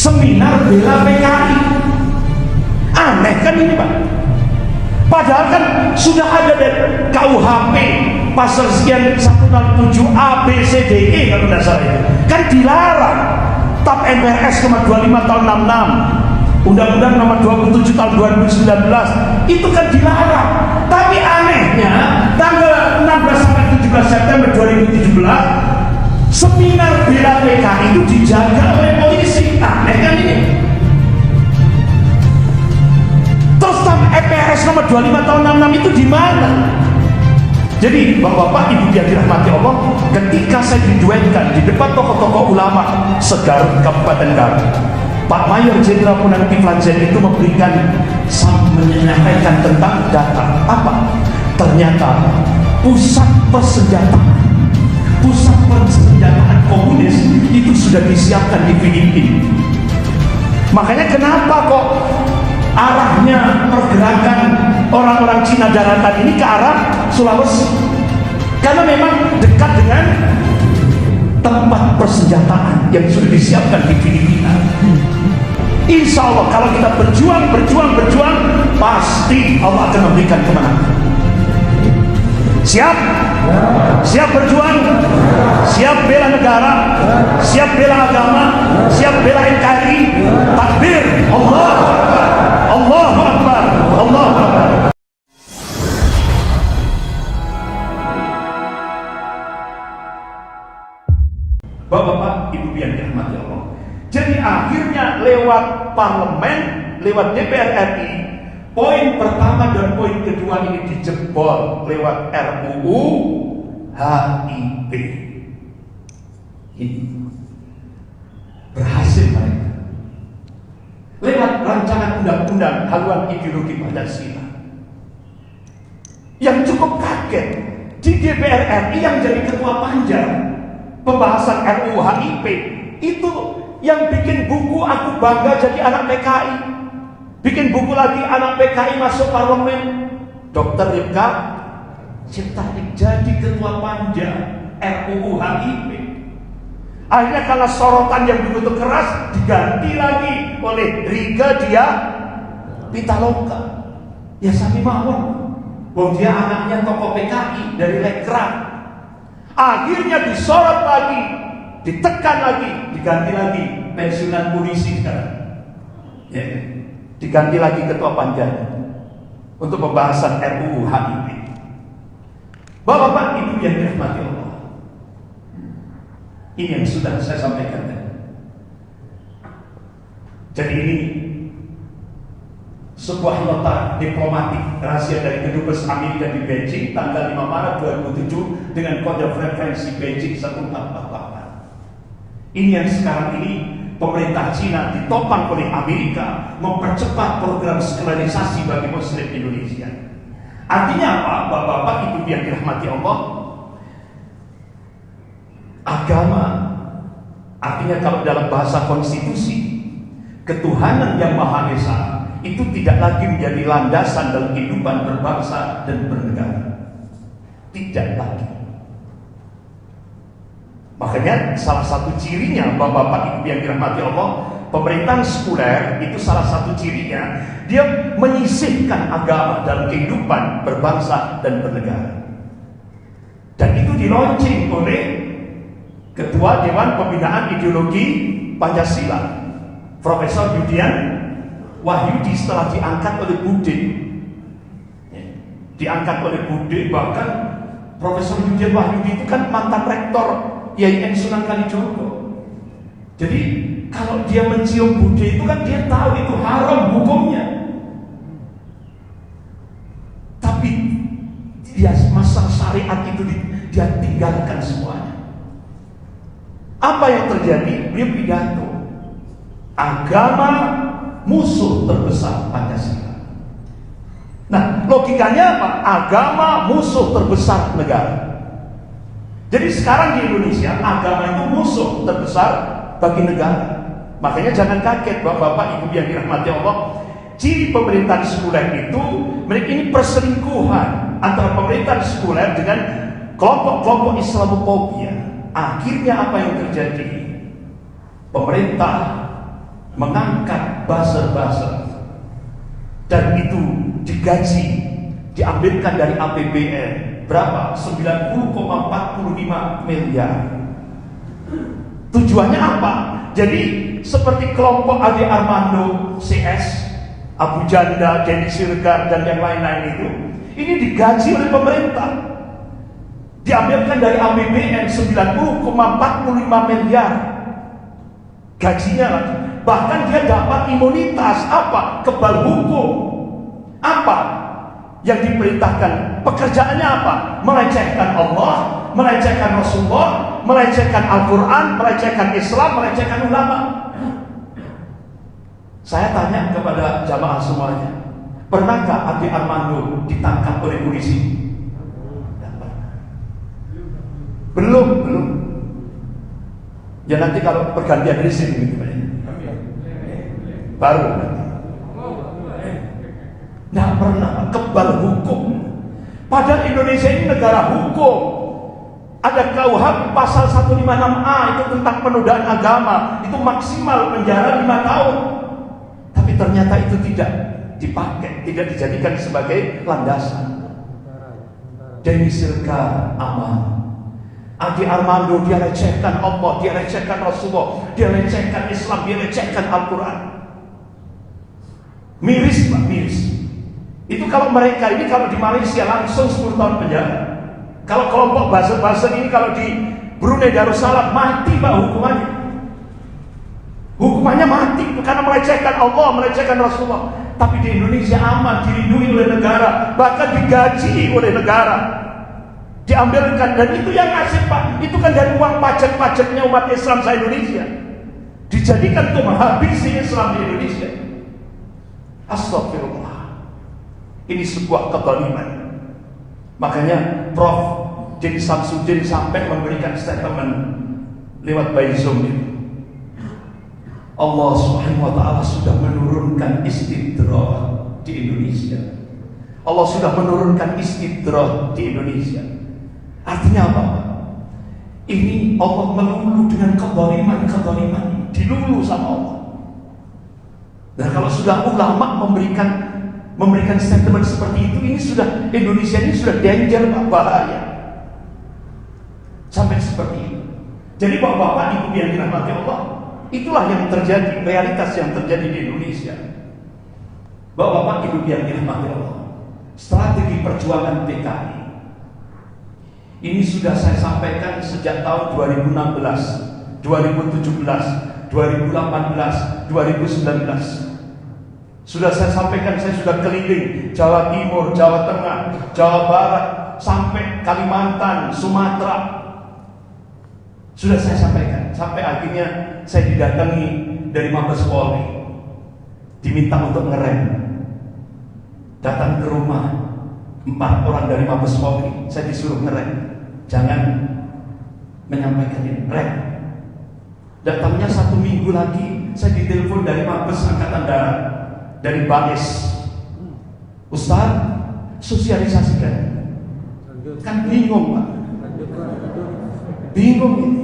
seminar bela PKI. Aneh kan ini Pak? Padahal kan sudah ada dari KUHP pasal sekian 167 A, B, C, D, E kalau tidak salah itu. Kan dilarang. TAP MPRS nomor 25 tahun 66, Undang-Undang nomor 27 tahun 2019 itu kan dilarang. Tapi anehnya tanggal 16 sampai 17 September 2017 seminar bela PKI itu dijaga oleh polisi. Aneh kan ini? Terus TAP MPRS nomor 25 tahun 66 itu di mana? Jadi Bapak-bapak, Ibu yang dirahmati Allah, ketika saya diduetkan di depan tokoh-tokoh ulama segarut Kabupaten Garut, Pak Mayor Jenderal Purnawirawan Kiflan Zain itu menyampaikan tentang data apa? Ternyata pusat persenjataan komunis itu sudah disiapkan di Filipina. Makanya kenapa kok arahnya pergerakan orang-orang Cina daratan ini ke arah Sulawesi? Karena memang dekat dengan tempat persenjataan yang sudah disiapkan di Filipina. Insya Allah kalau kita berjuang, pasti Allah akan memberikan kemenangan. Siap? Siap berjuang? Siap bela negara? Siap bela agama? Siap bela NKRI? Takbir! Allah Akbar! Allahu Akbar! Allahu Akbar! Bapak-bapak, Ibu yang dirahmati Allah. Jadi akhirnya lewat parlemen, lewat DPR RI, poin pertama dan poin kedua ini dijebol lewat RUU HIP. Ini berhasil mereka. Lewat rancangan undang-undang haluan ideologi Pancasila. Yang cukup kaget, di DPR RI yang jadi ketua panja pembahasan RUU HIP itu yang bikin buku Aku Bangga Jadi Anak PKI, bikin buku lagi Anak PKI Masuk Parlemen, Dr. Ripka Ciptanik jadi ketua panja RUU HIP. Akhirnya karena sorotan yang begitu keras diganti lagi oleh Riga Dia Pitaloka. Ya sami mawon, wong dia anaknya tokoh PKI dari Lekran. Akhirnya disorot lagi, ditekan lagi, diganti lagi pensiunan polisi sekarang. Ya, diganti lagi ketua panjanya untuk pembahasan RUU HIP. Bapak-bapak, Ibu yang dirahmati Allah, ini yang sudah saya sampaikan tadi. Jadi ini sebuah nota diplomatik rahasia dari Kedubes Amerika di Beijing tanggal 5 Maret 2007 dengan kode frekuensi Beijing 1448. Ini yang sekarang ini pemerintah Cina ditopang oleh Amerika mempercepat program sekularisasi bagi Muslim Indonesia. Artinya apa? Bapak-bapak, Ibu yang dirahmati Allah, agama artinya kalau dalam bahasa konstitusi, ketuhanan yang Maha Esa itu tidak lagi menjadi landasan dalam kehidupan berbangsa dan bernegara. Tidak lagi. Makanya salah satu cirinya Bapak-bapak, Ibu yang dirahmati Allah, pemerintahan sekuler itu salah satu cirinya dia menyisihkan agama dalam kehidupan berbangsa dan bernegara. Dan itu dilaunching oleh Ketua Dewan Pembinaan Ideologi Pancasila, Profesor Yudian Wahyudi, setelah diangkat oleh Bude. Diangkat oleh Bude, bahkan Profesor Yudian Wahyudi itu kan mantan rektor IAIN Sunan Kalijogo. Jadi kalau dia mencium Bude itu kan dia tahu itu haram hukumnya. Tapi dia masa syariat itu dia tinggalkan semuanya. Apa yang terjadi? Beliau pidato, agama musuh terbesar Pancasila. Nah, logikanya apa? Agama musuh terbesar negara. Jadi sekarang di Indonesia agama itu musuh terbesar bagi negara. Makanya jangan kaget Bapak-bapak, Ibu yang dirahmati Allah, ciri pemerintahan sekuler itu mereka ini perselingkuhan antara pemerintahan sekuler dengan kelompok-kelompok Islamofobia. Akhirnya apa yang terjadi? Pemerintah mengangkat buzzer-buzzer, dan itu digaji, diambilkan dari APBN. Berapa? 90,45 miliar. Tujuannya apa? Jadi seperti kelompok Ade Armando, CS, Abu Janda, Denny Sirgar, dan yang lain-lain itu, ini digaji oleh pemerintah. Diambilkan dari APBN 90,45 miliar gajinya lagi. Bahkan dia dapat imunitas. Apa? Kebal hukum. Apa yang diperintahkan? Pekerjaannya apa? Melecehkan Allah, melecehkan Rasulullah, melecehkan Al-Quran, melecehkan Islam, melecehkan ulama. Saya tanya kepada jamaah semuanya, pernahkah Ade Armando ditangkap oleh polisi? Belum. Ya nanti kalau pergantian rezim gitu baru nanti. Nggak pernah kebal hukum. Padahal Indonesia ini negara hukum. Ada KUHP pasal 156A itu tentang penodaan agama, itu maksimal penjara 5 tahun. Tapi ternyata itu tidak dipakai, tidak dijadikan sebagai landasan. Denny Sirgar aman. Ade Armando dia lecehkan Allah, dia lecehkan Rasulullah, dia lecehkan Islam, dia lecehkan Al-Quran. Miris Pak, miris. Itu kalau mereka ini kalau di Malaysia langsung 10 tahun penjara. Kalau kelompok buzzer-buzzer ini kalau di Brunei Darussalam mati Pak hukumannya. Hukumannya mati karena melecehkan Allah, melecehkan Rasulullah. Tapi di Indonesia aman, dilindungi oleh negara, bahkan digaji oleh negara. Diambilkan, dan itu yang ngasih Pak, itu kan dari uang pajak-pajaknya umat Islam se-Indonesia, dijadikan untuk menghabisi Islam di Indonesia. Astagfirullah, ini sebuah kezaliman. Makanya Prof. Denny Samsudin sampai memberikan statement lewat by Zoom itu. Allah Subhanahu wa ta'ala sudah menurunkan istidrah di Indonesia. Allah sudah menurunkan istidrah di Indonesia. Artinya apa? Ini Allah melulu dengan kezaliman, dilulu sama Allah. Dan kalau sudah ulama memberikan statement seperti itu, ini sudah Indonesia ini sudah danger, bahaya. Sampai seperti itu. Jadi bapak-bapak, ibu yang dirahmati Allah, itulah yang terjadi, realitas yang terjadi di Indonesia. Bapak-bapak, ibu yang dirahmati Allah, strategi perjuangan PKI ini sudah saya sampaikan sejak tahun 2016, 2017, 2018, 2019. Sudah saya sampaikan, saya sudah keliling Jawa Timur, Jawa Tengah, Jawa Barat, sampai Kalimantan, Sumatera. Sudah saya sampaikan, sampai akhirnya saya didatangi dari Mabes Polri, diminta untuk ngerem. Datang ke rumah 4 orang dari Mabes Polri, saya disuruh ngerem. Jangan menyampaikan ini, rem. Datangnya 1 minggu lagi, saya ditelepon dari Mabes Angkatan Darat, dari Bais. Ustaz, sosialisasikan. Kan bingung Pak, bingung ini.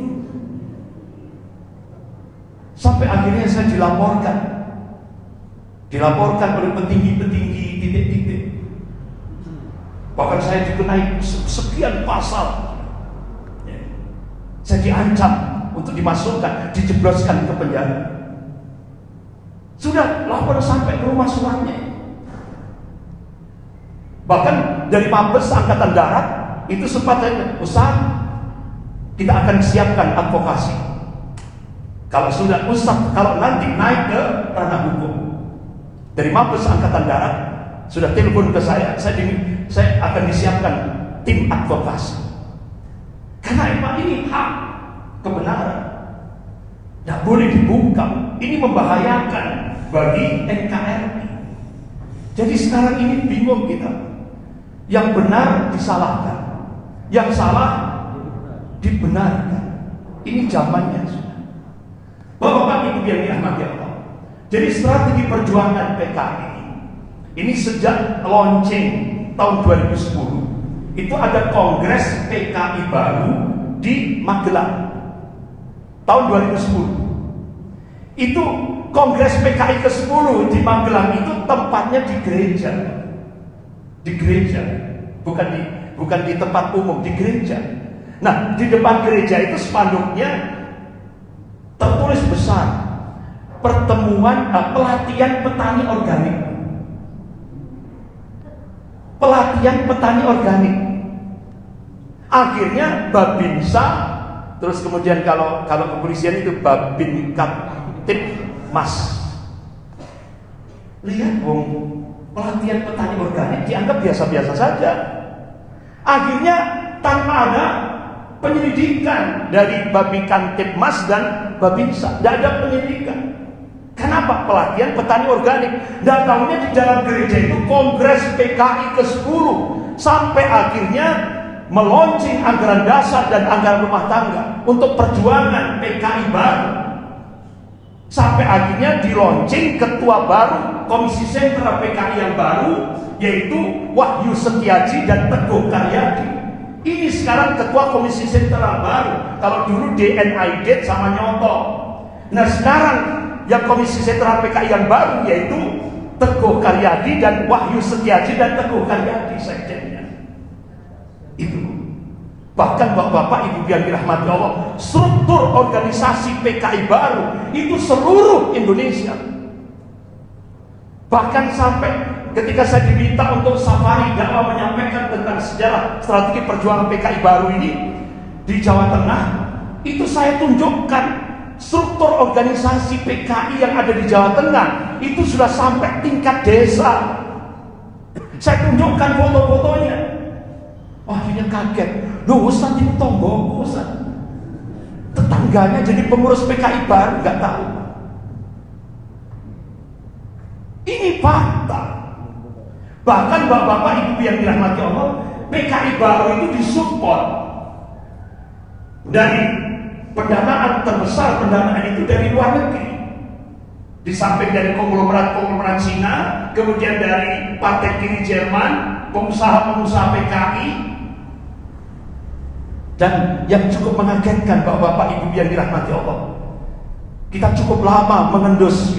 Sampai akhirnya saya dilaporkan oleh petinggi-petinggi titik-titik. Bahkan saya dikenai sekian pasal. Saya diancam untuk dimasukkan, dijebloskan ke penjara. Sudah lapor sampai ke rumah suratnya. Bahkan dari Mabes Angkatan Darat itu sempat saya, Ustaz, kita akan siapkan advokasi. Kalau sudah Ustaz, kalau nanti naik ke ranah hukum, dari Mabes Angkatan Darat sudah telepon ke saya akan disiapkan tim advokasi. Karena emang ini hak, kebenaran, tidak boleh dibungkam. Ini membahayakan bagi NKRI. Jadi sekarang ini bingung kita. Yang benar disalahkan, yang salah dibenarkan. Ini zamannya sudah. Bapak-bapak ibu yang dirahmati Allah. Jadi strategi perjuangan PKI ini sejak launching tahun 2010. Itu ada kongres PKI baru di Magelang tahun 2010. Itu Kongres PKI ke-10 di Magelang itu tempatnya di gereja. Di gereja, bukan di tempat umum, di gereja. Nah, di depan gereja itu spanduknya tertulis besar, pelatihan petani organik. Pelatihan petani organik. Akhirnya Babinsa, terus kemudian kalau kepolisian itu Babinkamtibmas. Lihat pelatihan petani organik dianggap biasa-biasa saja. Akhirnya tanpa ada penyelidikan dari Babinkamtibmas dan Babinsa, tidak ada penyelidikan. Kenapa? Pelatihan petani organik. Dan tahunya di dalam gereja itu Kongres PKI ke-10 sampai akhirnya meluncing anggaran dasar dan anggaran rumah tangga untuk perjuangan PKI baru. Sampai akhirnya dilaunching ketua baru Komisi Sentra PKI yang baru, yaitu Wahyu Setiaji dan Teguh Karyadi. Ini sekarang ketua Komisi Sentra baru. Kalau dulu DNID sama Nyoto. Nah sekarang yang Komisi Sentra PKI yang baru yaitu Teguh Karyadi dan Wahyu Setiaji dan Teguh Karyadi sekjennya. Itu. Bahkan Bapak Ibu yang dirahmati Allah, struktur organisasi PKI baru itu seluruh Indonesia. Bahkan sampai ketika saya diminta untuk safari dakwah menyampaikan tentang sejarah strategi perjuangan PKI baru ini di Jawa Tengah, itu saya tunjukkan struktur organisasi PKI yang ada di Jawa Tengah itu sudah sampai tingkat desa. Saya tunjukkan foto-fotonya. Akhirnya kaget. Loh Ustaz, ini tonggo Ustaz. Tetangganya jadi pengurus PKI baru, nggak tahu. Ini fakta. Bahkan bapak-bapak ibu yang dirahmati Allah, PKI baru itu disupport dari pendanaan terbesar, pendanaan itu dari luar negeri. Di samping dari konglomerat Cina, kemudian dari partai kiri Jerman, pengusaha-pengusaha PKI. Dan yang cukup mengagetkan bapak-bapak ibu yang dirahmati Allah, kita cukup lama mengendus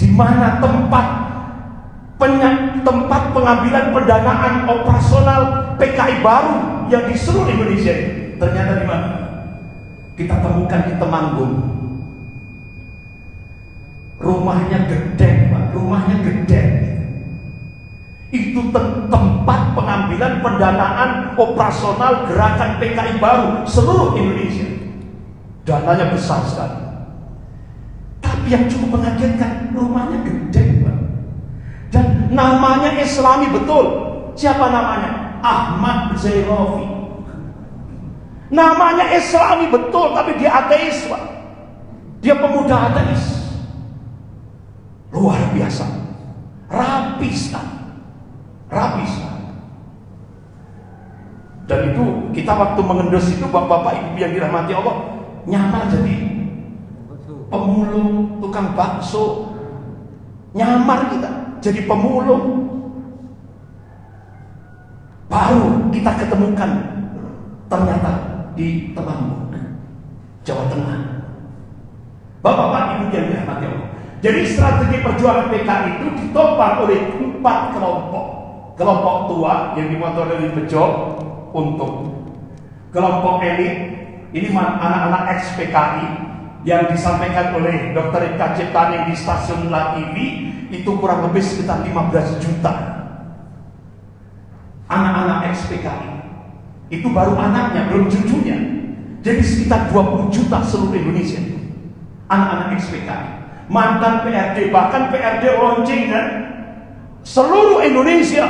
di mana tempat pengambilan pendanaan operasional PKI baru yang di seluruh Indonesia ini. Ternyata di mana? Kita temukan di Temanggung. Rumahnya gede, Pak. Rumahnya gede. Itu tempat pengambilan pendanaan operasional gerakan PKI baru seluruh Indonesia. Dananya besar sekali. Tapi yang cukup mengagetkan, rumahnya gede, Pak. Dan namanya Islami betul. Siapa namanya? Ahmad Zairafi. Namanya Islami betul, tapi dia ateis, Pak. Dia pemuda ateis. Luar biasa. Rapi sekali. Rapi sekali. Dan itu kita waktu mengendus itu, bapak-bapak ibu yang dirahmati Allah, nyamar jadi pemulung, tukang bakso. Nyamar kita jadi pemulung. Baru kita ketemukan ternyata di Temanggung, Jawa Tengah. Bapak-bapak ibu yang dirahmati Allah. Jadi strategi perjuangan PKI itu ditopang oleh 4 kelompok. Kelompok tua yang dimotori oleh Bejo untuk kelompok elit, ini anak-anak ex PKI yang disampaikan oleh Dr. Ika Ciptaning di stasiun La TV, itu kurang lebih sekitar 15 juta anak-anak ex PKI. Itu baru anaknya, belum cucunya. Jadi sekitar 20 juta seluruh Indonesia anak-anak ex PKI, mantan PRD, bahkan PRD launching kan seluruh Indonesia,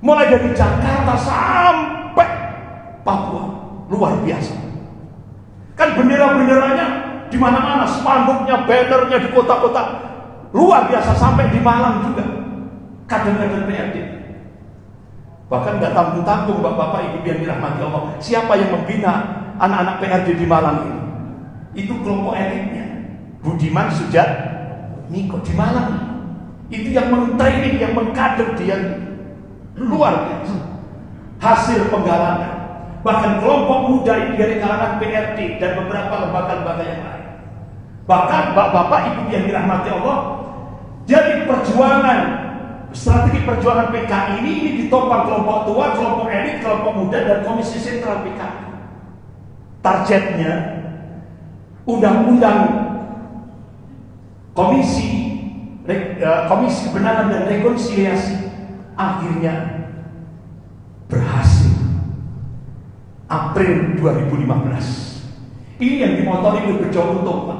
mulai dari Jakarta sampai Papua. Luar biasa. Kan bendera-benderanya di mana-mana, spanduknya, bannernya di kota-kota. Luar biasa, sampai di Malang juga. Kader-kader PRD. Bahkan nggak tanggung-tanggung bapak-bapak ibu yang dirahmati Allah. Siapa yang membina anak-anak PRD di Malang ini? Itu kelompok elitnya. Budiman Sujatmiko di Malang. Itu yang men-training, yang mengkader dia. Luar biasa. Hasil penggalangan. Bahkan kelompok muda ini dari kalangan PRD dan beberapa lembaga-lembaga yang lain. Bahkan bapak-bapak, ibu yang dirahmati Allah, jadi strategi perjuangan PKI ini ditopang kelompok tua, kelompok elit, kelompok muda, dan Komisi Sentral PKI. Targetnya undang-undang Komisi Kebenaran dan Rekonsiliasi akhirnya berhasil. April 2015. Ini yang dimotori oleh Bejo Untung, Pak.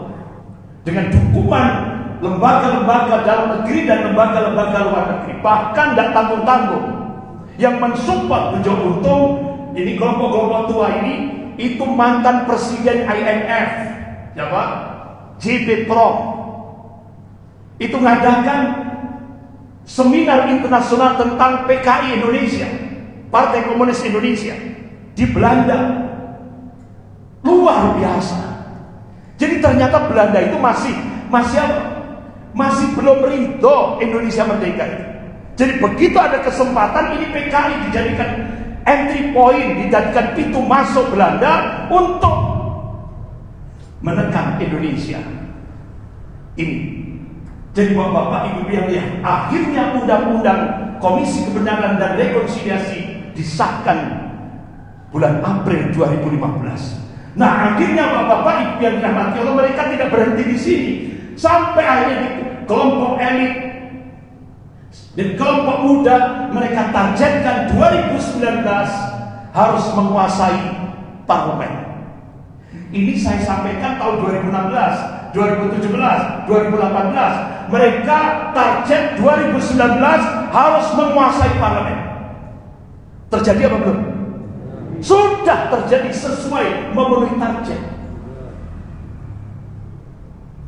Dengan dukungan lembaga-lembaga dalam negeri dan lembaga-lembaga luar negeri, bahkan tidak tanggung-tanggung, yang mensupport Bejo Untung. Ini kelompok-kelompok tua ini, itu mantan presiden IMF, ya Pak, JP Pro, itu mengadakan seminar internasional tentang PKI Indonesia, Partai Komunis Indonesia, di Belanda. Luar biasa. Jadi ternyata Belanda itu masih belum ridho Indonesia merdeka itu. Jadi begitu ada kesempatan, ini PKI dijadikan entry point, dijadikan pintu masuk Belanda untuk menekan Indonesia ini. Jadi bapak-bapak, ibu yang lihat, akhirnya undang-undang Komisi Kebenaran dan Rekonsiliasi disahkan bulan April 2015. Nah, akhirnya bapak-bapak, ibu yang dirahmati Allah, mereka tidak berhenti di sini. Sampai akhirnya di kelompok elit dan kelompok muda, mereka targetkan 2019 harus menguasai parlemen. Ini saya sampaikan tahun 2016, 2017, 2018. Mereka target 2019 harus menguasai parlemen. Terjadi apa belum? Sudah terjadi sesuai, memenuhi target.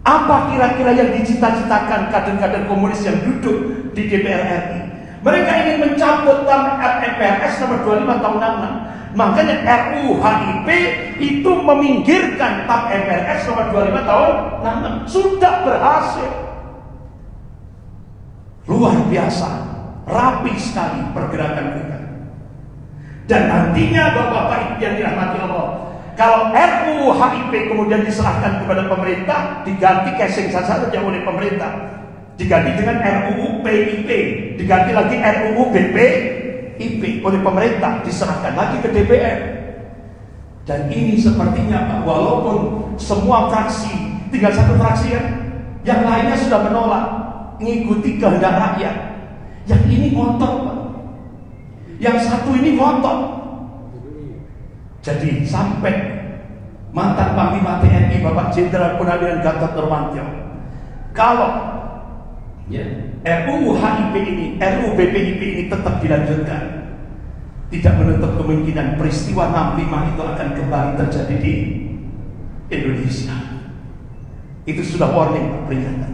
Apa kira-kira yang dicita-citakan kader-kader komunis yang duduk di DPR RI? Mereka ingin mencabut MPRS nomor 25 tahun 66. Makanya RUU HIP itu meminggirkan TAP MPRS nomor 25 tahun 66. Sudah berhasil. Luar biasa, rapi sekali pergerakan mereka. Dan nantinya bapak-bapak ibu yang dirahmati Allah, kalau RUU HIP kemudian diserahkan kepada pemerintah, diganti casing saja oleh pemerintah, diganti dengan RUU PIP, diganti lagi RUU BPIP oleh pemerintah, diserahkan lagi ke DPR. Dan ini sepertinya Pak, walaupun semua fraksi, tinggal satu fraksi kan, yang lainnya sudah menolak, mengikuti kehendak rakyat. Yang ini ngotot Pak, yang satu ini ngotot. Jadi sampai mantan Panglima TNI Bapak Jenderal Purnawirawan Gatot Nurmantio, kalau RUU HIP ini, RUU BPIP ini tetap dilanjutkan, tidak menutup kemungkinan peristiwa 65 itu akan kembali terjadi di Indonesia. Itu sudah warning, peringatan.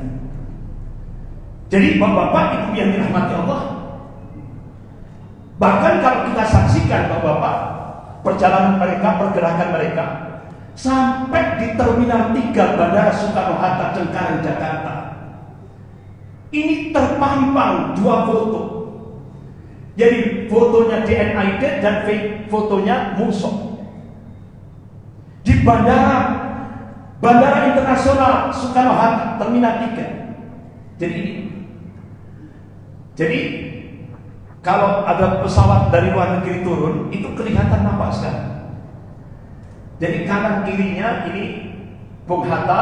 Jadi bapak-bapak ibu yang dirahmati Allah, bahkan kalau kita saksikan bapak-bapak perjalanan mereka, pergerakan mereka sampai di Terminal 3 Bandara Soekarno-Hatta Cengkareng Jakarta, ini terpampang dua foto. Jadi fotonya DNID dan fotonya Muso di Bandara Internasional Soekarno-Hatta Terminal 3. Jadi kalau ada pesawat dari luar negeri turun, itu kelihatan nampak sekali. Jadi kanan kirinya ini Bung Hatta,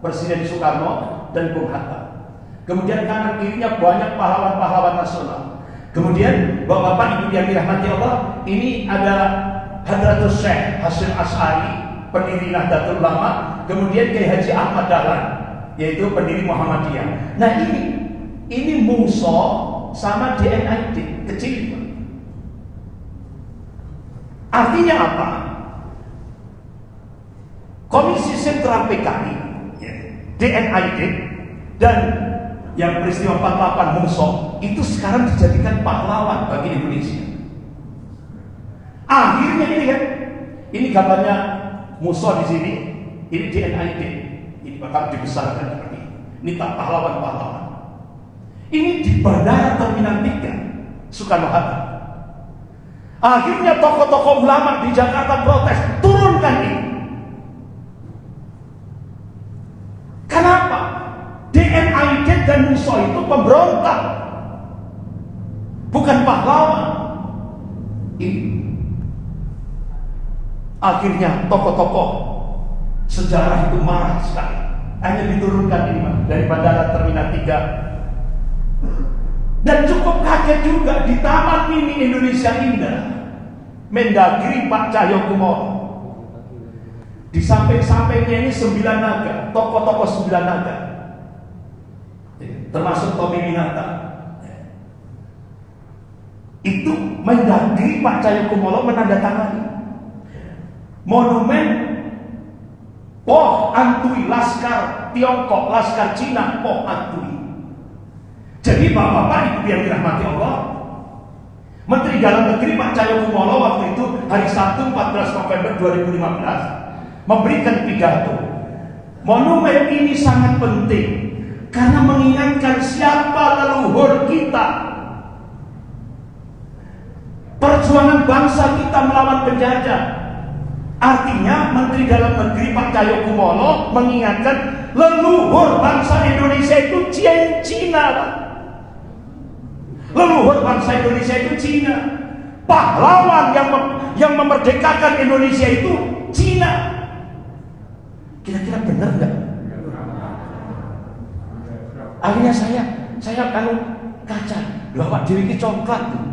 Presiden Soekarno dan Bung Hatta. Kemudian kanan kirinya banyak pahlawan-pahlawan nasional. Kemudian bapak-bapak ibu yang dirahmati Allah, ini ada Hadratul Syekh Hasyim Asy'ari, pendiri Nahdlatul Ulama. Kemudian Kiai Haji Ahmad Dahlan, yaitu pendiri Muhammadiyah. Nah ini Muso sama DNID kecil. Artinya apa? Komisi Sentral PKI, DNID, dan yang peristiwa 48 Muso itu sekarang dijadikan pahlawan bagi Indonesia. Akhirnya ini kan, ini gambarnya Muso di sini, ini DNID, ini bakal dibesarkan seperti ini. Ini tak pahlawan-pahlawan. Ini di Bandara Terminal 3 Soekarno-Hatta. Akhirnya tokoh-tokoh ulama di Jakarta protes, turunkan ini. Suharto itu pemberontak, bukan pahlawan. Akhirnya tokoh-tokoh sejarah itu marah sekali. Hanya diturunkan ini dari Bandara Terminal 3. Dan cukup kaget juga di Taman Mini Indonesia Indah, Mendagri Pak Cahyokumolo. Di samping-sampingnya ini 9 naga, tokoh-tokoh 9 naga, termasuk Tommy Winata. Itu Mendagri Pak Cahyokumolo menandatangani monumen Poh Antui, Laskar Tiongkok, Laskar Cina, Poh Antui. Jadi bapak-bapak ibu yang dirahmati Allah, Menteri Dalam Negeri Pak Cahyokumolo waktu itu hari Sabtu 14 November 2015 memberikan pidato. Monumen ini sangat penting karena mengingatkan siapa leluhur kita. Perjuangan bangsa kita melawan penjajah. Artinya Menteri Dalam Negeri Pak Cahyokumolo mengingatkan leluhur bangsa Indonesia itu Cina. Leluhur bangsa Indonesia itu Cina. Pahlawan yang memerdekakan Indonesia itu Cina. Kira-kira benar nggak? Akhirnya saya kaca. Loh Pak Dewi ini coklat tuh,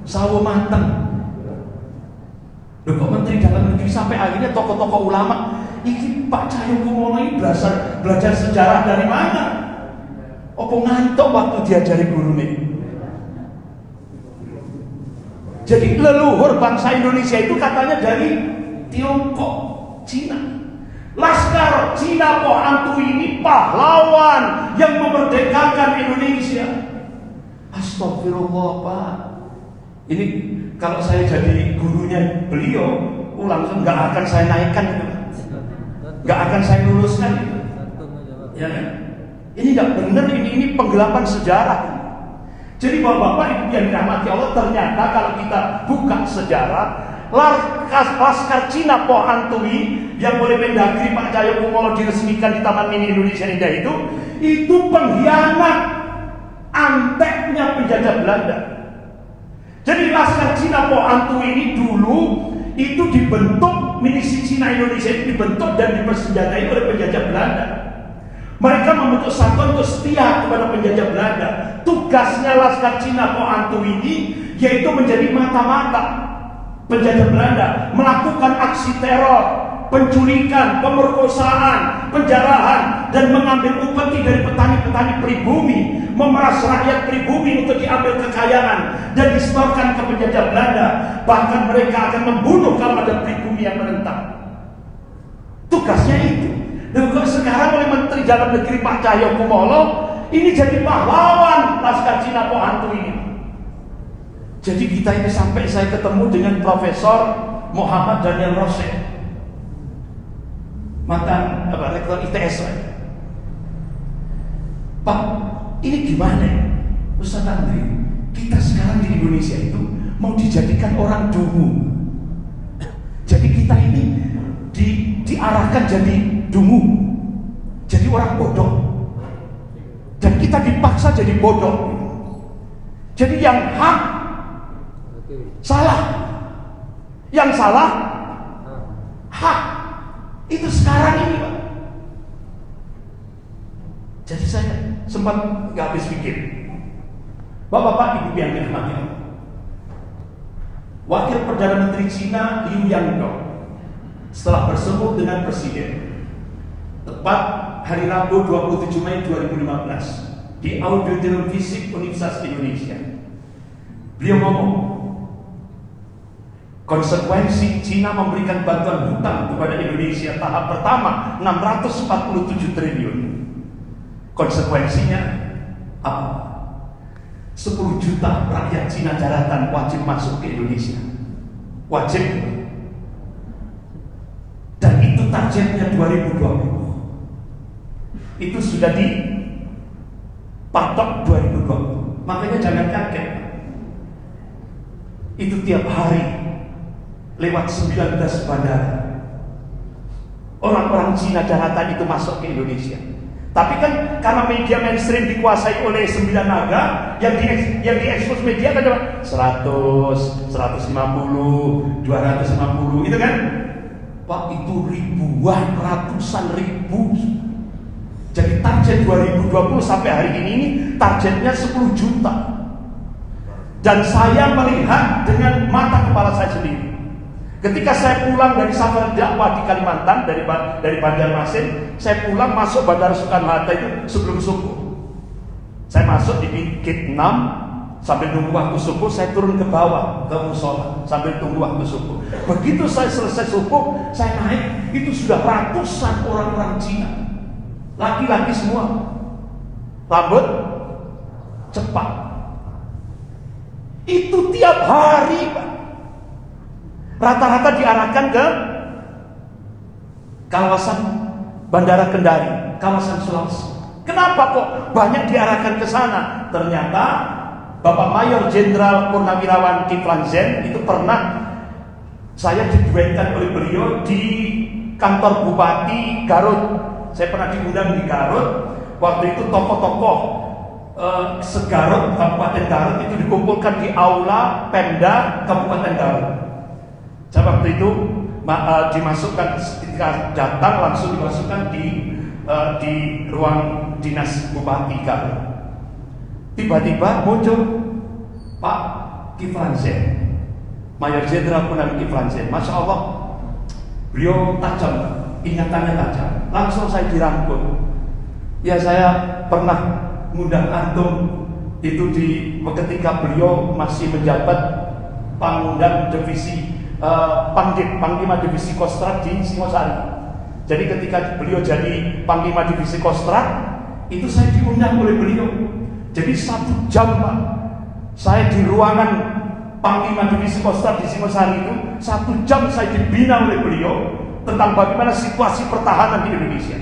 sawo mateng. Loh kok Menteri Dalam Negeri sampai akhirnya tokoh-tokoh ulama, ini Pak Cahyokumolo ini belajar sejarah dari mana? Apa ngantuk waktu diajari guru nih? Jadi leluhur bangsa Indonesia itu katanya dari Tiongkok, Cina. Laskar Cina Poh Antui ini pahlawan yang memerdekakan Indonesia. Astagfirullah Pak. Ini kalau saya jadi gurunya beliau, langsung nggak akan saya naikkan itu, nggak akan saya luluskan itu. Ya kan? Ini nggak benar, ini penggelapan sejarah. Jadi bapak-bapak ibu yang dirahmati Allah, ternyata kalau kita buka sejarah, Laskar Cina Poh Antui yang oleh Mendagri Pak Cahyokumolo diresmikan di Taman Mini Indonesia Indah itu pengkhianat, anteknya penjajah Belanda. Jadi Laskar Cina Poh Antui ini dulu itu dibentuk, milisi Cina Indonesia itu dibentuk dan dipersenjatai oleh penjajah Belanda. Mereka membentuk satuan untuk setia kepada penjajah Belanda. Tugasnya Laskar Cina Poh Antui ini yaitu menjadi mata-mata penjajah Belanda, melakukan aksi teror, penculikan, pemerkosaan, penjarahan, dan mengambil upeti dari petani-petani pribumi, memeras rakyat pribumi untuk diambil kekayaan dan disetorkan ke penjajah Belanda. Bahkan mereka akan membunuh kalau ada pribumi yang menentang. Tugasnya itu. Dan kok sekarang oleh Menteri Dalam Negeri Pak Cahyokumolo ini jadi pahlawan Laskar Cina Poh Antui ini. Jadi kita ini sampai saya ketemu dengan Profesor Muhammad Daniel Roset, mantan rektor ITS. Pak, ini gimana ya? Ustaz Andri, kita sekarang di Indonesia itu mau dijadikan orang dungu. Jadi kita ini diarahkan jadi dungu, jadi orang bodoh. Dan kita dipaksa jadi bodoh. Jadi yang hak salah, yang salah hak. Itu sekarang ini Pak. Jadi saya sempat nggak habis pikir. Bapak-bapak ibu yang dirahmati Allah, Wakil Perdana Menteri Cina Liu Yangdong setelah bertemu dengan Presiden tepat hari Rabu 27 Mei 2015 di Auditorium Fisik Universitas Indonesia, beliau ngomong, konsekuensi Cina memberikan bantuan hutang kepada Indonesia tahap pertama 647 triliun. Konsekuensinya apa? 10 juta rakyat Cina daratan wajib masuk ke Indonesia. Wajib. Dan itu targetnya 2020. Itu sudah dipatok 2020. Makanya jangan kaget. Itu tiap hari lewat 19 bandara orang-orang Cina daratan itu masuk ke Indonesia. Tapi kan karena media mainstream dikuasai oleh 9 naga, yang diekspos media kan cuma 100, 150, 250, itu kan? Pak, itu ribuan, ratusan ribu. Jadi target 2020 sampai hari ini targetnya 10 juta. Dan saya melihat dengan mata kepala saya sendiri. Ketika saya pulang dari safari dakwah di Kalimantan, dari Banjarmasin, saya pulang masuk Bandara Soekarno-Hatta itu sebelum subuh. Saya masuk di gate 6, sambil nunggu waktu subuh, saya turun ke bawah, ke musola, sambil tunggu waktu subuh. Begitu saya selesai subuh, saya naik, itu sudah ratusan orang-orang Cina. Laki-laki semua. Rambut cepat. Itu tiap hari, Pak. Rata-rata diarahkan ke kawasan Bandara Kendari, kawasan Sulawesi. Kenapa kok banyak diarahkan ke sana? Ternyata Bapak Mayor Jenderal Purnawirawan Kiflan Zain itu pernah saya diduetkan oleh beliau di kantor Bupati Garut. Saya pernah diundang di Garut. Waktu itu tokoh-tokoh segarut Kabupaten Garut itu dikumpulkan di aula Pemda Kabupaten Garut. Saya waktu itu dimasukkan, ketika datang langsung dimasukkan di ruang dinas Bupati Garut. Tiba-tiba muncul Pak Kiflan Zain, Mayor Jenderal Purnawirawan Kiflan Zain. Masya Allah, beliau tajam, ingatannya tajam. Langsung saya dirangkul. Ya, saya pernah ngundang antum itu ketika beliau masih menjabat Pangdam Divisi Panglima Divisi Kostrad di Singosari. Jadi ketika beliau jadi Panglima Divisi Kostrad, itu saya diundang oleh beliau. Jadi 1 jam, Pak, saya di ruangan Panglima Divisi Kostrad di Singosari itu 1 jam saya dibina oleh beliau tentang bagaimana situasi pertahanan di Indonesia.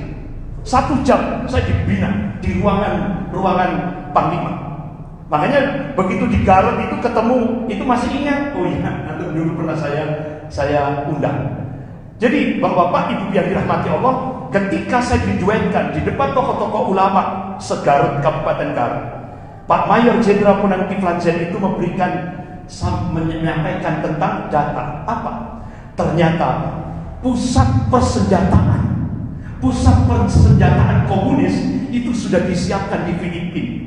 1 jam saya dibina di ruangan Panglima. Makanya begitu di Garut itu ketemu, itu masih ingat. Oh iya, dulu pernah saya undang. Jadi Bapak-bapak, Ibu yang dirahmati Allah, ketika saya diduetkan di depan tokoh-tokoh ulama segarut Kabupaten Garut, Pak Mayor Jenderal Purnawirawan Kiflan Zain itu menyampaikan tentang data. Apa? Ternyata pusat persenjataan komunis itu sudah disiapkan di Filipina.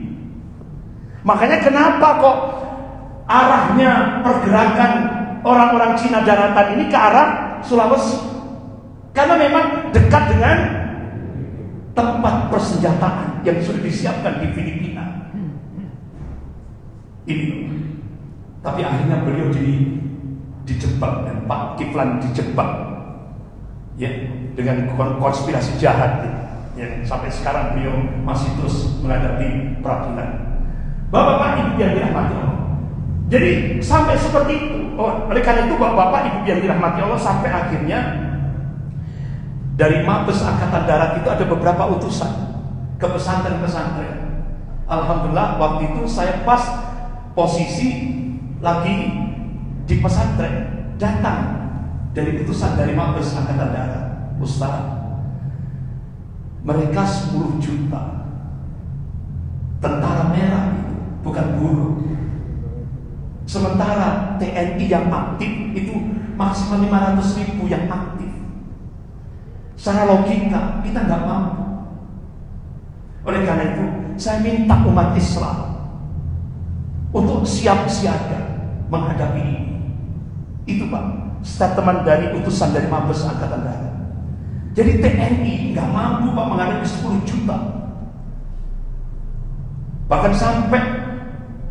Makanya kenapa kok arahnya pergerakan orang-orang Cina daratan ini ke arah Sulawesi? Karena memang dekat dengan tempat persenjataan yang sudah disiapkan di Filipina. Ini. Tapi akhirnya beliau dijebak, dan Pak Kiflan dijebak, ya, dengan konspirasi jahat, ya, sampai sekarang beliau masih terus menghadapi peradilan. Bapak-bapak, Ibu yang dirahmati Allah. Jadi sampai seperti itu. Oleh karena itu Bapak-bapak, Ibu yang dirahmati Allah, sampai akhirnya dari Mabes Angkatan Darat itu ada beberapa utusan ke pesantren-pesantren. Alhamdulillah waktu itu saya pas posisi lagi di pesantren, datang dari utusan dari Mabes Angkatan Darat. Ustaz, mereka 10 juta tentara merah itu, bukan buruh. Sementara TNI yang aktif itu maksimal 500.000 yang aktif. Secara logika kita nggak mampu. Oleh karena itu saya minta umat Islam untuk siap siaga menghadapi ini. Itu Pak, statement dari utusan dari Mabes Angkatan Darat. Jadi TNI nggak mampu Pak menghadapi 10 juta. Bahkan sampai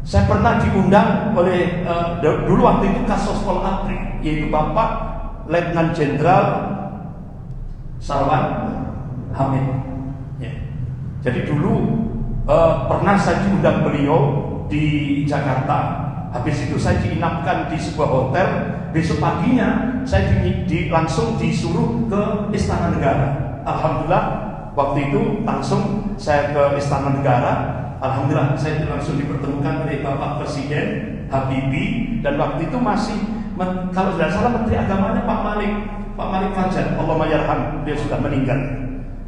saya pernah diundang oleh dulu waktu itu Kasospol Apri, yaitu Bapak Letnan Jenderal Sarwan Hamid. Ya. Jadi dulu pernah saya diundang beliau di Jakarta. Habis itu saya diinapkan di sebuah hotel. Besok paginya saya langsung disuruh ke Istana Negara. Alhamdulillah waktu itu langsung saya ke Istana Negara. Alhamdulillah saya langsung dipertemukan oleh Bapak Presiden Habibie, dan waktu itu masih kalau tidak salah Menteri Agamanya Pak Malik Fajar, Allahumma yarham, dia sudah meninggal.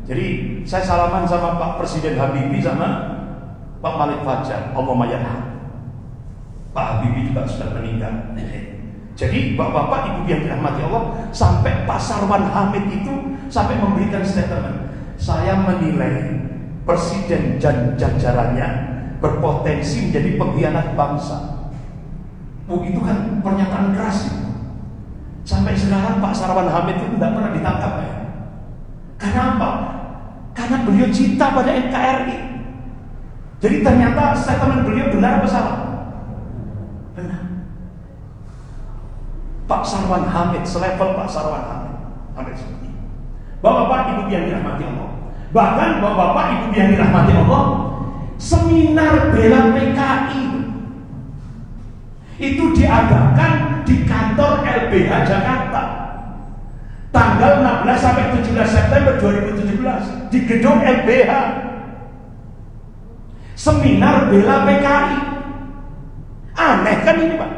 Jadi saya salaman sama Pak Presiden Habibie sama Pak Malik Fajar, Allahumma yarham. Pak Habibie juga sudah meninggal. Jadi bapak-bapak ibu yang dirahmati Allah, sampai Pak Sarwan Hamid itu sampai memberikan statement, saya menilai presiden dan jajarannya berpotensi menjadi pengkhianat bangsa. Itu kan pernyataan keras itu. Sampai sekarang Pak Sarwan Hamid itu tidak pernah ditangkap ya. Karena apa? Karena beliau cinta pada NKRI. Jadi ternyata statement beliau benar apa salah? Benar. Pak Sarwan Hamid, selevel Pak Sarwan Hamid seperti ini. Bapak-bapak ibu yang dirahmati Allah, bahkan bapak-bapak ibu yang dirahmati Allah, seminar bela PKI itu diadakan di kantor LBH Jakarta tanggal 16 sampai 17 September 2017 di gedung LBH. Seminar bela PKI. Aneh kan ini Pak?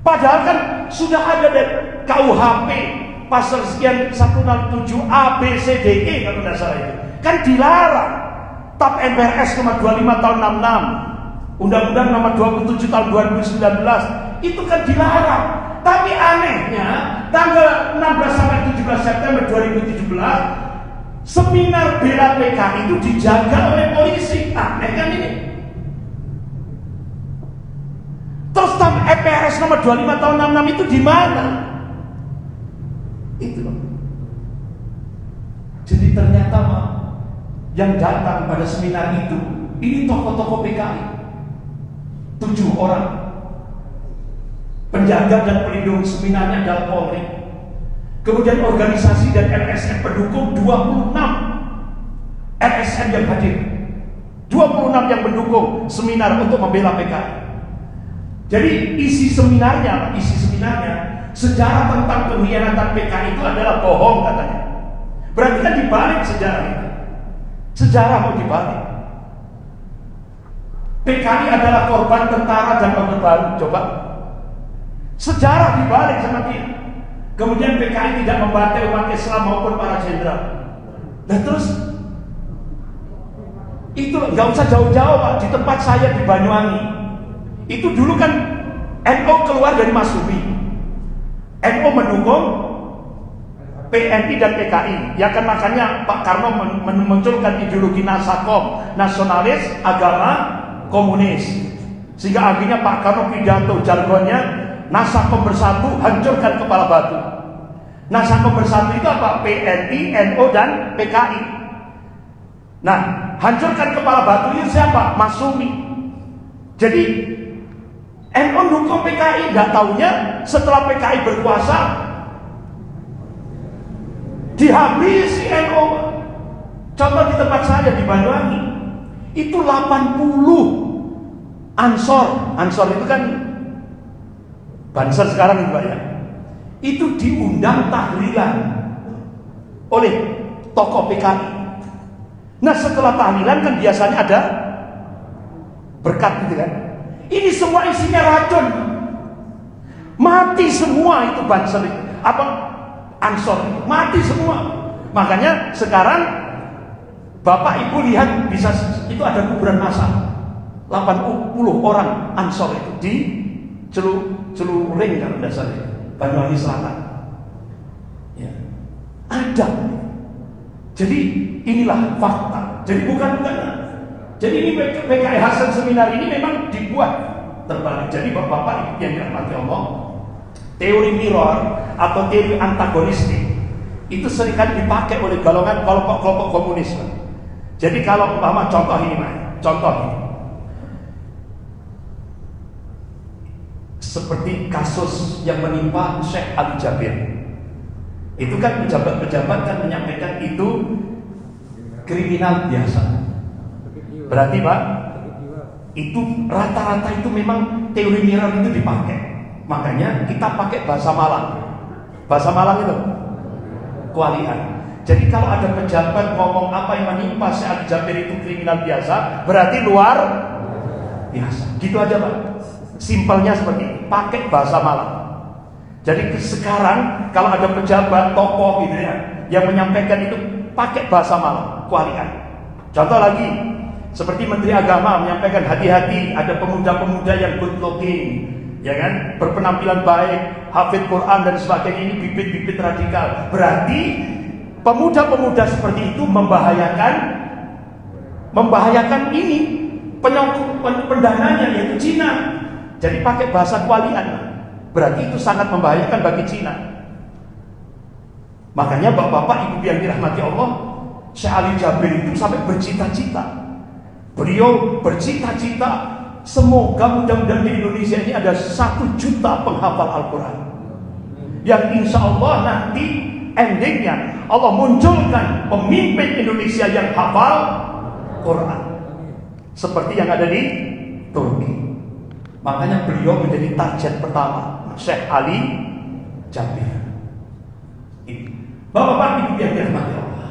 Padahal kan sudah ada dari KUHP pasal sekian 167 A B C D E kalau tidak salah itu. Kan dilarang. TAP MPRS nomor 25 tahun 66, Undang-Undang nomor 27 tahun 2019 itu kan dilarang. Tapi anehnya tanggal 16 sampai 17 September 2017 seminar bela PKI itu dijaga oleh polisi. Aneh kan ini? Terus TAP MPRS nomor 25 tahun 66 itu di mana? Itu loh. Jadi ternyata Pak, yang datang pada seminar itu ini tokoh-tokoh PKI 7 orang. Penjaga dan pelindung seminarnya adalah Polri. Kemudian organisasi dan LSM pendukung 26 LSM yang hadir, 26 yang mendukung seminar untuk membela PKI. Jadi isi seminarnya sejarah tentang pengkhianatan PKI itu adalah bohong katanya. Berarti kan dibalik sejarah itu. Sejarah mau dibalik. PKI adalah korban tentara dan Orde Baru. Coba. Sejarah dibalik sama dia. Kemudian PKI tidak membantai umat Islam maupun para jenderal. Dan terus itu nggak usah jauh-jauh Pak, di tempat saya di Banyuwangi. Itu dulu kan NU keluar dari Masyumi. NU mendukung PNI dan PKI. Ya kan makanya Pak Karno memunculkan ideologi Nasakom, nasionalis, agama, komunis. Sehingga akhirnya Pak Karno pidato jargonnya Nasakom bersatu, hancurkan kepala batu. Nasakom bersatu itu apa? PNI, NU dan PKI. Nah, hancurkan kepala batu itu siapa? Masyumi. Jadi NU dukung PKI, nggak taunya setelah PKI berkuasa dihabisi NU. Contoh di tempat saya di Banyuwangi itu 80 Ansor itu kan Banser sekarang itu Pak ya. Itu diundang tahlilan oleh tokoh PKI. Nah setelah tahlilan kan biasanya ada berkat gitu kan. Ini semua isinya racun. Mati semua itu Banser itu. Ansor itu. Mati semua. Makanya sekarang Bapak Ibu lihat bisa itu ada kuburan massal. 80 orang Ansor itu di Celuring kalau tidak salah. Banyuwangi Selatan. Ya. Ada. Jadi inilah fakta. Jadi bukan. Jadi ini PKI hasil seminar ini memang dibuat terbalik. Jadi bapak-bapak yang dirahmati Allah, teori mirror atau teori antagonistik itu seringkali dipakai oleh golongan kelompok-kelompok komunis. Jadi kalau umpama contoh ini, seperti kasus yang menimpa Syekh Ali Jabir, itu kan pejabat-pejabat kan menyampaikan itu kriminal biasa. Berarti Pak, itu rata-rata itu memang teori mirror itu dipakai. Makanya kita pakai bahasa Malang. Bahasa Malang itu kualian. Jadi kalau ada pejabat ngomong apa yang menimpa Syekh Ali Jabir itu kriminal biasa, berarti luar biasa. Gitu aja Pak. Simpelnya seperti itu. Pakai bahasa Malang. Jadi sekarang kalau ada pejabat tokoh gitu ya yang menyampaikan itu pakai bahasa Malang, kualian. Contoh lagi, seperti Menteri Agama menyampaikan hati-hati, ada pemuda-pemuda yang good looking, ya kan, berpenampilan baik, hafid Quran dan sebagainya, ini bibit-bibit radikal. Berarti pemuda-pemuda seperti itu membahayakan ini pendananya, yaitu Cina. Jadi pakai bahasa kualian, berarti itu sangat membahayakan bagi Cina. Makanya bapak-bapak, ibu yang dirahmati Allah, Syekh Ali Jabir itu sampai bercita-cita. Beliau bercita-cita, semoga mudah-mudahan di Indonesia ini ada 1 juta penghafal Al-Quran, yang insya Allah nanti endingnya Allah munculkan pemimpin Indonesia yang hafal Quran, seperti yang ada di Turki. Makanya beliau menjadi target pertama, Syekh Ali Jabir. Bapak-bapak, ibu yang dirahmati Allah,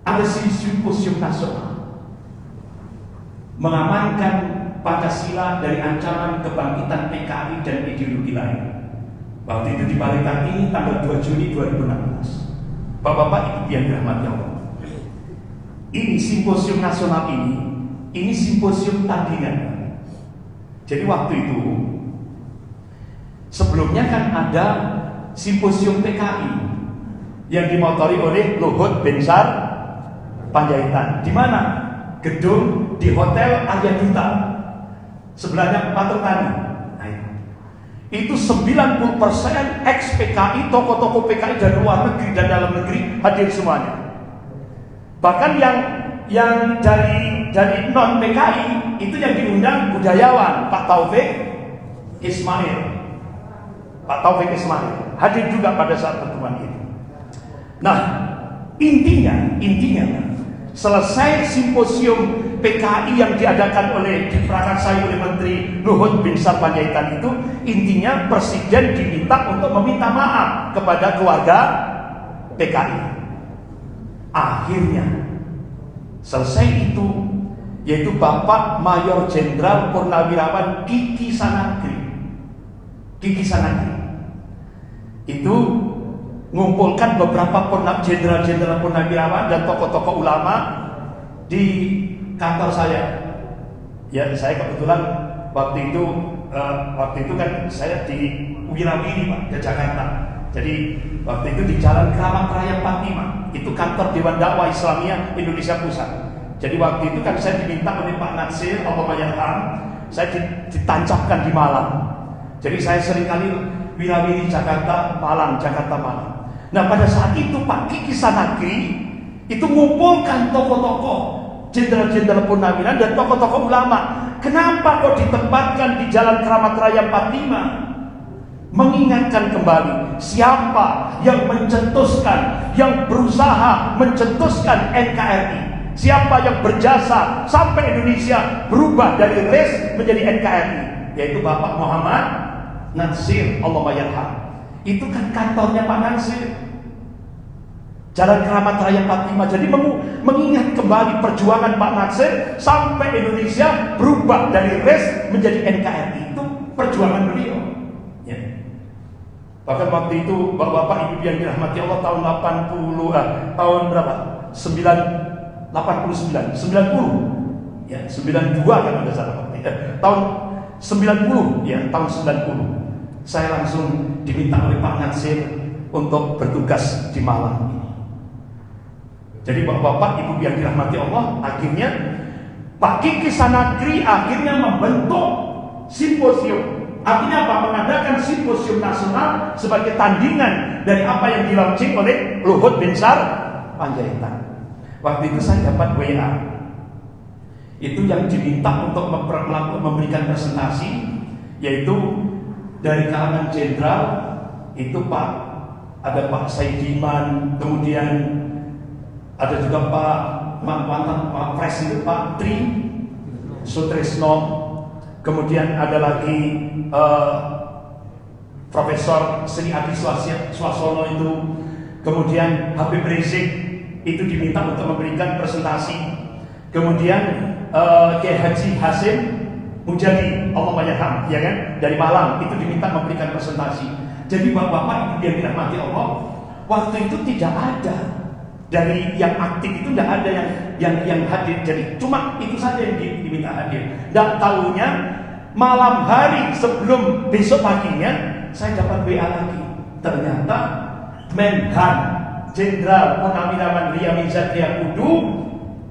ada simposium nasional mengamankan Pancasila dari ancaman kebangkitan PKI dan ideologi lain. Waktu itu di Parikartini tanggal 2 Juni 2016. Bapak-bapak, ibu yang dirahmati Allah, ini simposium nasional ini simposium tandingan. Jadi waktu itu sebelumnya kan ada simposium PKI yang dimotori oleh Luhut Binsar Panjaitan. Di mana? Gedung di Hotel Arya Duta, sebelahnya Patung Tani. Itu 90% ex PKI, tokoh-tokoh PKI dari luar negeri dan dalam negeri hadir semuanya. Bahkan yang dari non PKI itu yang diundang budayawan Pak Taufik Ismail. Pak Taufik Ismail hadir juga pada saat pertemuan itu. Nah, intinya selesai simposium PKI yang diadakan diprakarsai oleh Menteri Luhut Binsar Panjaitan itu, intinya Presiden diminta untuk meminta maaf kepada keluarga PKI. Akhirnya selesai itu, yaitu Bapak Mayor Jenderal Purnawirawan Kiki Sanagri itu ngumpulkan beberapa jenderal-jenderal purnawirawan dan tokoh-tokoh ulama di kantor saya. Ya, saya kebetulan waktu itu kan saya di Wirawiri, Pak, di Jakarta. Jadi waktu itu di Jalan Keramat Raya 45, itu kantor Dewan Dakwah Islamiyah Indonesia Pusat. Jadi waktu itu kan saya diminta oleh Pak Natsir, Allahumayarham, saya ditancapkan di Malang. Jadi saya seringkali Wirawiri Jakarta Malang. Nah, pada saat itu Pak Kiki Sanagri itu mengumpulkan tokoh-tokoh, jenderal-jenderal purnawirawan dan tokoh-tokoh ulama. Kenapa kok ditempatkan di Jalan Keramat Raya 45? Mengingatkan kembali siapa yang mencetuskan, yang berusaha mencetuskan NKRI, siapa yang berjasa sampai Indonesia berubah dari RIS menjadi NKRI, yaitu Bapak Muhammad Natsir, Allahumayarham. Itu kan kantornya Pak Natsir, Jalan Keramat Raya 45. Jadi mengingat kembali perjuangan Pak Natsir sampai Indonesia berubah dari RIS menjadi NKRI. Itu perjuangan beliau, ya. Bahkan waktu itu bapak-bapak ibu yang dirahmati Allah, tahun 80 tahun berapa? 90 ya, 92 kan ada salah waktu tahun 90 ya, tahun 90 saya langsung diminta oleh Pak Natsir untuk bertugas di Malang ini. Jadi bapak-bapak ibu yang dirahmati Allah, akhirnya Pak Kiki Sanagri akhirnya membentuk simposium. Artinya apa? Mengadakan simposium nasional sebagai tandingan dari apa yang di-launching oleh Luhut Binsar Panjaitan. Waktu itu saya dapat WA, itu yang diminta untuk memberikan presentasi, yaitu dari kalangan jenderal itu ada Pak Saidiman, kemudian ada juga mantan Pak Pres itu Pak Tri Sutrisno, kemudian ada lagi Profesor Sri Adi Swasono itu, kemudian Habib Rizik itu diminta untuk memberikan presentasi, kemudian Kiai Haji Hasim Mujadi, Allahumayarham, ya kan, dari Malang, itu diminta memberikan presentasi. Jadi bapak-bapak ibu yang dirahmati Allah, waktu itu tidak ada dari yang aktif itu, tidak ada yang hadir. Jadi cuma itu saja yang diminta hadir. Dan tahunya malam hari sebelum besok paginya saya dapat WA lagi. Ternyata Menhan Jenderal Purnawirawan Riyamizat Triakudu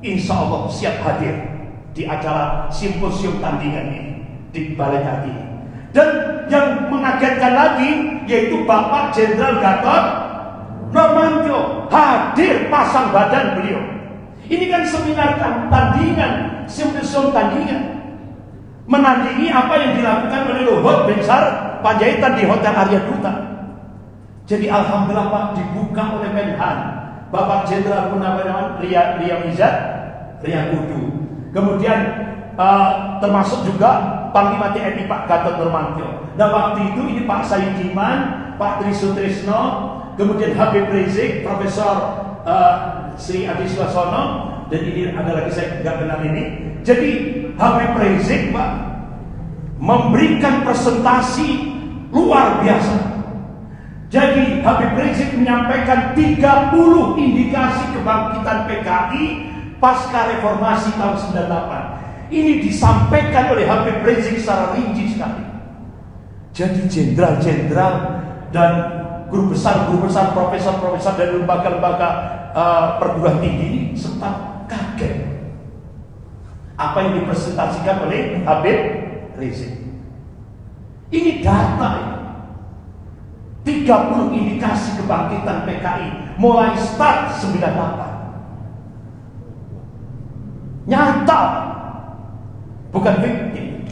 insya Allah siap hadir di acara simposium tandingan ini di Balai Hati. Dan yang mengagetkan lagi yaitu Bapak Jenderal Gatot Nurmantio hadir pasang badan beliau. Ini kan seminar tandingan, simposium tandingan, menandingi apa yang dilakukan oleh Luhut Binsar Panjaitan di Hotel Arya Duta. Jadi alhamdulillah Pak, dibuka oleh Menhan Bapak Jenderal Purnawirawan Riyamizat Triakudu. Kemudian termasuk juga Panglima TNI Pak Gatot Nurmantio. Nah waktu itu ini Pak Saidiman, Pak Tri Sutrisno, kemudian Habib Rizik, Profesor Sri Adi Suasono, dan ini ada lagi saya nggak kenal ini. Jadi Habib Rizik Pak memberikan presentasi luar biasa. Jadi Habib Rizik menyampaikan 30 indikasi kebangkitan PKI pasca reformasi tahun 98. Ini disampaikan oleh Habib Rizik secara rinci sekali. Jadi jenderal-jenderal dan guru besar, profesor-profesor dari lembaga-lembaga perguruan tinggi ini sempat kaget apa yang dipresentasikan oleh Habib Rizik. Ini data ini. 30 indikasi kebangkitan PKI mulai start 98. Nyata, bukan fiktif.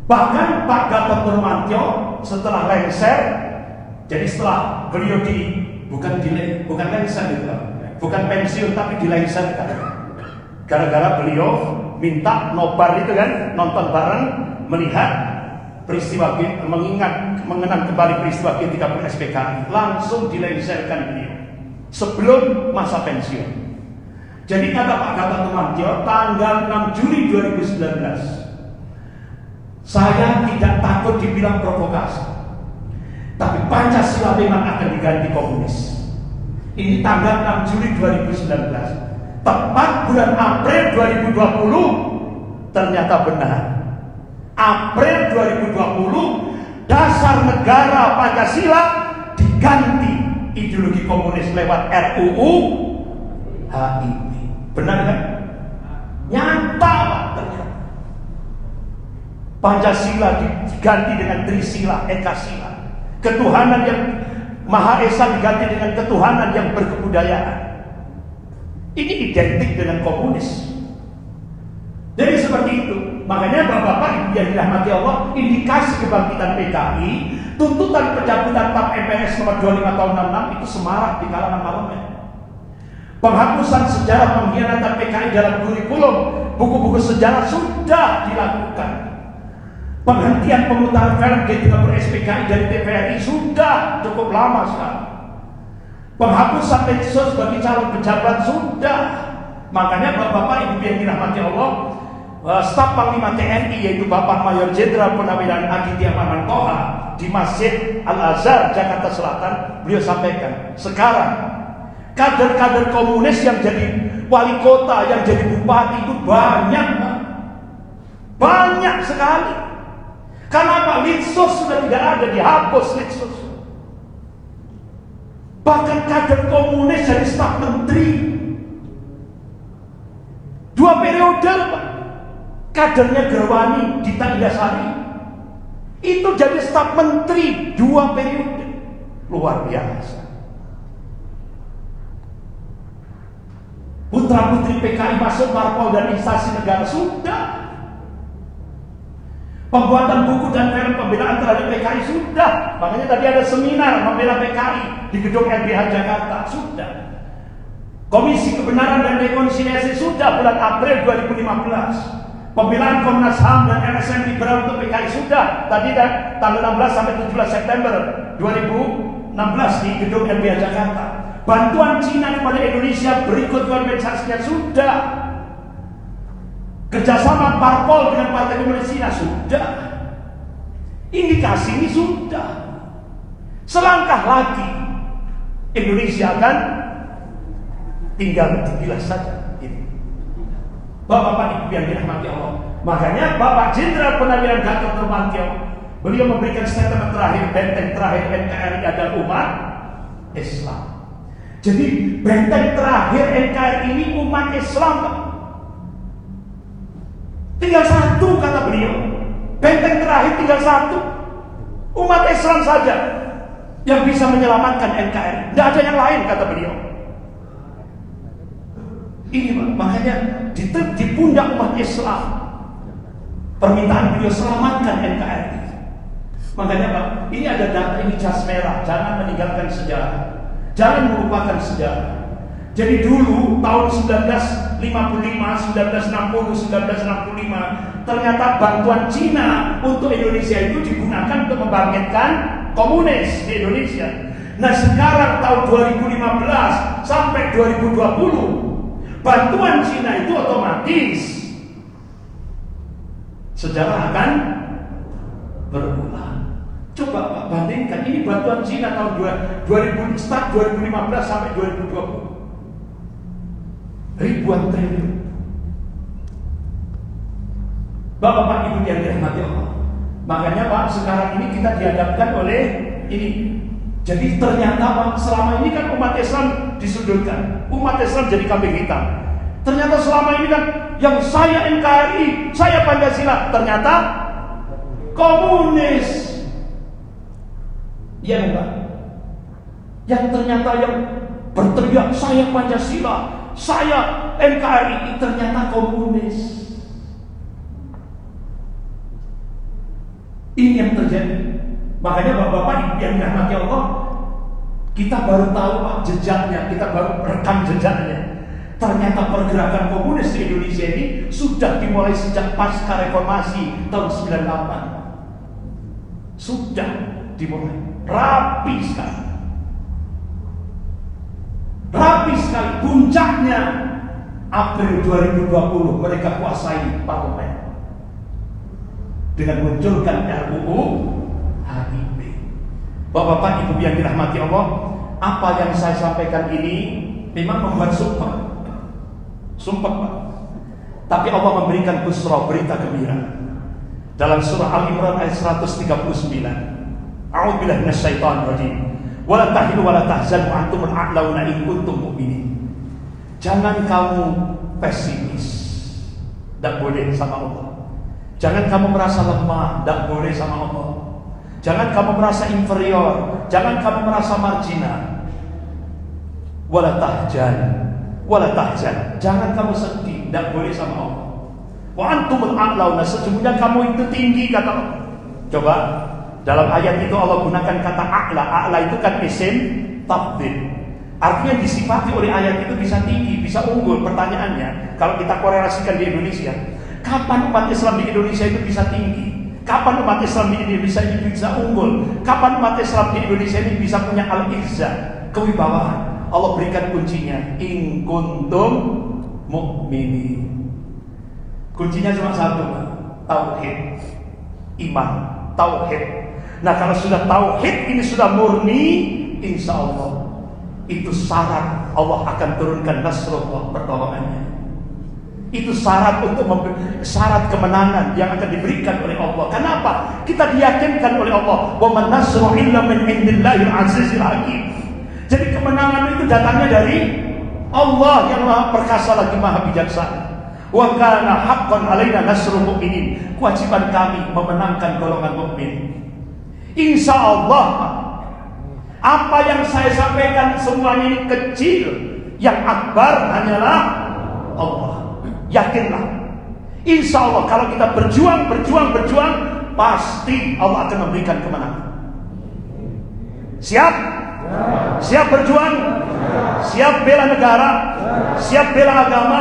Bahkan Pak Gatot Nurmantio setelah lengser, jadi setelah beliau bukan lengser gitu, bukan pensiun tapi dilengserkan. Gara-gara beliau minta nobar itu kan, nonton bareng, melihat peristiwa, mengenang kembali peristiwa G30 SPKI, langsung dilengserkan beliau sebelum masa pensiun. Jadi kata Pak Gatot Nurmantio tanggal 6 Juli 2019, saya tidak takut dibilang provokasi, tapi Pancasila memang akan diganti komunis. Ini tanggal 6 Juli 2019, tepat bulan April 2020 ternyata benar. April 2020 dasar negara Pancasila diganti ideologi komunis lewat RUU HIP. Benar kan? Nyata ternyata. Pancasila diganti dengan Trisila, Ekasila. Ketuhanan yang Maha Esa diganti dengan ketuhanan yang berkebudayaan. Ini identik dengan komunis. Jadi seperti itu. Makanya Bapak-bapak Ibu yang dirahmati Allah, indikasi kebangkitan PKI, tuntutan pencabutan TAP MPRS nomor 25 tahun 66 itu semarak di kalangan parlemen. Penghapusan sejarah pengkhianatan PKI dalam kurikulum buku-buku sejarah sudah dilakukan. Penghentian pemutaran film G30 SPKI dari TVRI sudah cukup lama sekali. Penghapusan medsos bagi calon pejabat sudah. Makanya Bapak-bapak Ibu yang dirahmati Allah, Staf Panglima TNI yaitu Bapak Mayor Jenderal Purnawirawan Aditya Manantoha di Masjid Al-Azhar Jakarta Selatan, beliau sampaikan sekarang kader-kader komunis yang jadi wali kota, yang jadi bupati itu banyak sekali. Karena apa? Litsos sudah tidak ada, dihapus Litsos. Bahkan kader komunis jadi staf menteri 2 periode Pak. Kadernya Gerwani Dita Indasari itu jadi staf menteri 2 periode. Luar biasa. Putra-putri PKI masuk parpol dan instansi negara sudah. Pembuatan buku dan film pembelaan terhadap PKI sudah. Makanya tadi ada seminar membela PKI di gedung LBH Jakarta sudah. Komisi Kebenaran dan Rekonsiliasi sudah bulan April 2015. Pembelaan Komnas HAM dan LSM Liberal untuk PKI sudah tadi dan tanggal 16 sampai 17 September 2016 di gedung LBH Jakarta. Bantuan Cina kepada Indonesia berikut kompensasinya sudah. Kerjasama parpol dengan Partai Komunis Cina sudah. Indikasi ini sudah. Selangkah lagi Indonesia akan tinggal dibilas saja. Bapak-bapak Ibu yang dirahmati Allah. Makanya Bapak Jenderal Penagrawan Gatot Nurmantio, beliau memberikan statement terakhir, benteng terakhir NKRI adalah umat Islam. Jadi benteng terakhir NKRI ini umat Islam. Tinggal satu, kata beliau. Benteng terakhir tinggal satu. Umat Islam saja yang bisa menyelamatkan NKRI. Tidak ada yang lain, kata beliau. Ini makanya di pundak umat Islam permintaan beliau, selamatkan NKRI. Makanya Pak, ini ada data, ini jas merah. Jangan meninggalkan sejarah, jangan melupakan sejarah. Jadi dulu tahun 1955, 1960, 1965 ternyata bantuan Cina untuk Indonesia itu digunakan untuk membangkitkan komunis di Indonesia. Nah sekarang tahun 2015 sampai 2020 bantuan Cina itu otomatis sejarah akan berulang. Coba Pak bandingkan, ini bantuan Cina tahun 2015 sampai 2020 ribuan triliun. Bapak-bapak Ibu yang dirahmati Allah. Makanya Pak, sekarang ini kita dihadapkan oleh ini. Jadi ternyata Pak, selama ini kan umat Islam disudutkan, umat Islam jadi kambing hitam. Ternyata selama ini kan yang saya NKRI, saya Pancasila, ternyata komunis. Ya Pak. Yang ternyata yang berteriak saya Pancasila, saya NKRI, ternyata komunis. Ini yang terjadi. Makanya Bapak-bapak Ibu yang dirahmati Allah, kita baru tahu Pak jejaknya, kita baru rekam jejaknya. Ternyata pergerakan komunis di Indonesia ini sudah dimulai sejak pasca reformasi tahun 98. Sudah dimulai rapi sekali. Rapi sekali. Puncaknya April 2020 mereka kuasai parlemen dengan munculkan RUU HIP. Bapak-bapak Ibu yang dirahmati Allah, apa yang saya sampaikan ini memang membuat sumpah Pak. Tapi Allah memberikan busra, berita gembira. Dalam surah Al-Imran ayat 139. A'udzubillahi minasyaitonir rajim. Wala tahinu wala tahzanu antumul a'launa in kuntum mu'minin. Jangan kamu pesimis. Tidak boleh sama Allah. Jangan kamu merasa lemah, tidak boleh sama Allah. Jangan kamu merasa inferior, jangan kamu merasa marginal. Wala tahzan, jangan kamu sedih, tidak boleh sama Allah. Wa antumul a'launa, sesungguhnya kamu itu tinggi, kata Allah. Coba dalam ayat itu Allah gunakan kata a'la. A'la itu kan isim tafdhil. Artinya disifati oleh ayat itu bisa tinggi, bisa unggul. Pertanyaannya, kalau kita korelasikan di Indonesia, kapan umat Islam di Indonesia itu bisa tinggi? Kapan umat Islam di Indonesia ini bisa unggul? Kapan umat Islam di Indonesia ini bisa punya al-izzah, kewibawaan? Allah berikan kuncinya, in kuntum mu'minin. Kuncinya cuma satu, tauhid, iman, tauhid. Nah kalau sudah tauhid ini sudah murni, insya Allah itu syarat Allah akan turunkan nasrullah, pertolongannya. Itu syarat untuk syarat kemenangan yang akan diberikan oleh Allah. Kenapa? Kita diyakinkan oleh Allah, wa man nasru illa min indillahil azizil hakim. Jadi kemenangan itu datangnya dari Allah yang Maha Perkasa lagi Maha Bijaksana. Wa kana haqqan alaina nasrul mu'minin. Kewajiban kami memenangkan golongan mukmin. Insya Allah apa yang saya sampaikan semuanya ini kecil, yang akbar hanyalah Allah. Yakinlah, insya Allah kalau kita berjuang, pasti Allah akan memberikan kemenangan. Siap? Siap berjuang? Siap bela negara? Siap bela agama?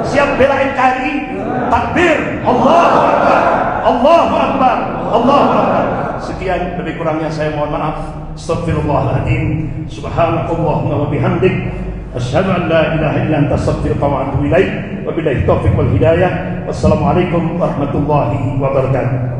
Siap bela NKRI? Takbir! Allahu Akbar! Allahu Akbar! Allahu Akbar! Sekian, lebih kurangnya saya mohon maaf. Astaghfirullahaladzim. Subhanakallahumma wa bihamdik, asyhadu an la ilaha illa anta, astaghfiruka wa atubu ilaik. Wabillahi taufiq wal hidayah. Wassalamualaikum warahmatullahi wabarakatuh.